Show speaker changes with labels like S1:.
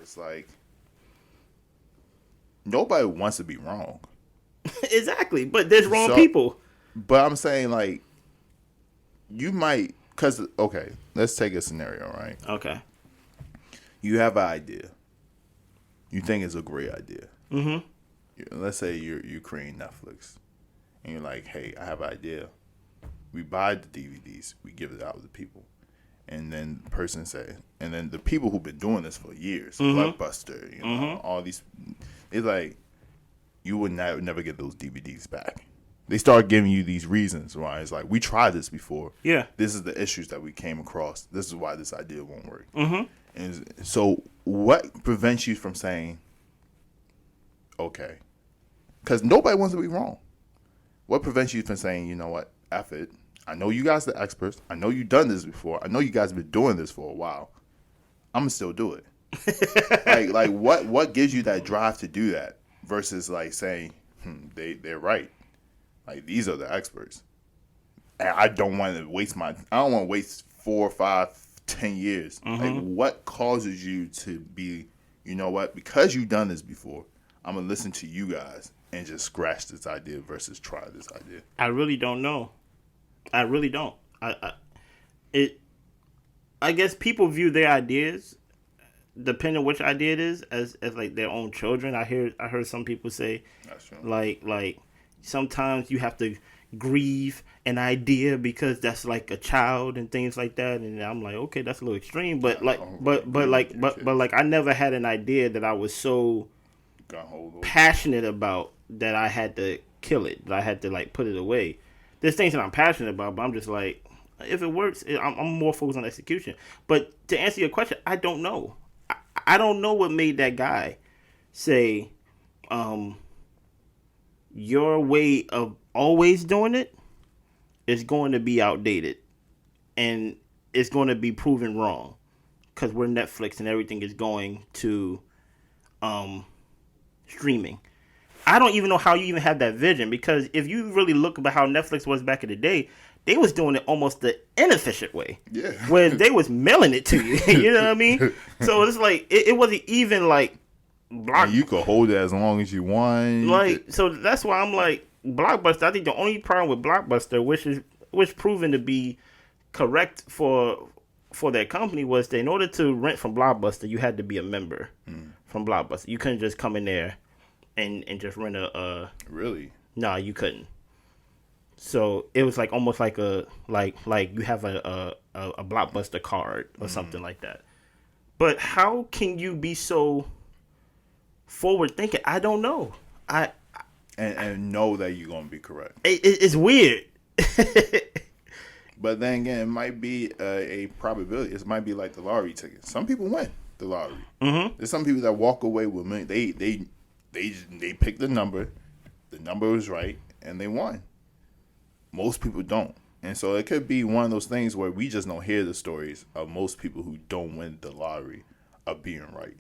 S1: It's like nobody wants to be wrong.
S2: Exactly, but there's wrong
S1: So,
S2: people.
S1: but I'm saying like you might, because okay, let's take a scenario, right?
S2: Okay.
S1: You have an idea. You think it's a great idea.
S2: Mm-hmm.
S1: Let's say you're creating Netflix, and you're like, hey, I have an idea. We buy the DVDs, we give it out to people, and then the person say, and then the people who've been doing this for years, Blockbuster, all these, it's like you would never get those DVDs back. They start giving you these reasons why it's like we tried this before.
S2: Yeah.
S1: This is the issues that we came across. This is why this idea won't work.
S2: Mm-hmm.
S1: And so, what prevents you from saying, okay? Because nobody wants to be wrong. What prevents you from saying, you know what, F it. I know you guys are the experts. I know you've done this before. I know you guys have been doing this for a while. I'm going to still do it. like what gives you that drive to do that versus like saying, they're right. Like, these are the experts. And I don't want to waste I don't want to waste 4, 5, 10 years. Like, what causes you to be, you know what, because you've done this before, I'm going to listen to you guys and just scratch this idea versus try this idea?
S2: I really don't know. I really don't. I guess people view their ideas, depending on which idea it is, as like their own children. I heard some people say,
S1: That's true.
S2: like sometimes you have to grieve an idea because that's like a child and things like that. And I'm like, okay, that's a little extreme, but I never had an idea that I was so passionate about that I had to kill it, that I had to like put it away. There's things that I'm passionate about, but I'm just like, if it works, I'm more focused on execution. But to answer your question, I don't know. I don't know what made that guy say, your way of always doing it is going to be outdated and it's going to be proven wrong because we're Netflix and everything is going to streaming. I don't even know how you even have that vision, because if you really look about how Netflix was back in the day, they was doing it almost the inefficient way.
S1: Yeah.
S2: Where they was mailing it to you. You know what I mean? So it's like, it wasn't even like
S1: you could hold it as long as you want.
S2: Like, so that's why I'm like, Blockbuster, I think the only problem with Blockbuster, which proven to be correct for their company, was that in order to rent from Blockbuster, you had to be a member from Blockbuster. You couldn't just come in there and just rent a
S1: Really?
S2: No, you couldn't. So it was like almost like a like you have a Blockbuster card or something like that. But how can you be so forward thinking? I don't know.
S1: And know that you're gonna be correct.
S2: It's weird.
S1: But then again, it might be a probability. It might be like the lottery ticket. Some people win the lottery. Mm-hmm. There's some people that walk away with money. They pick the number. The number was right, and they won. Most people don't. And so it could be one of those things where we just don't hear the stories of most people who don't win the lottery of being right.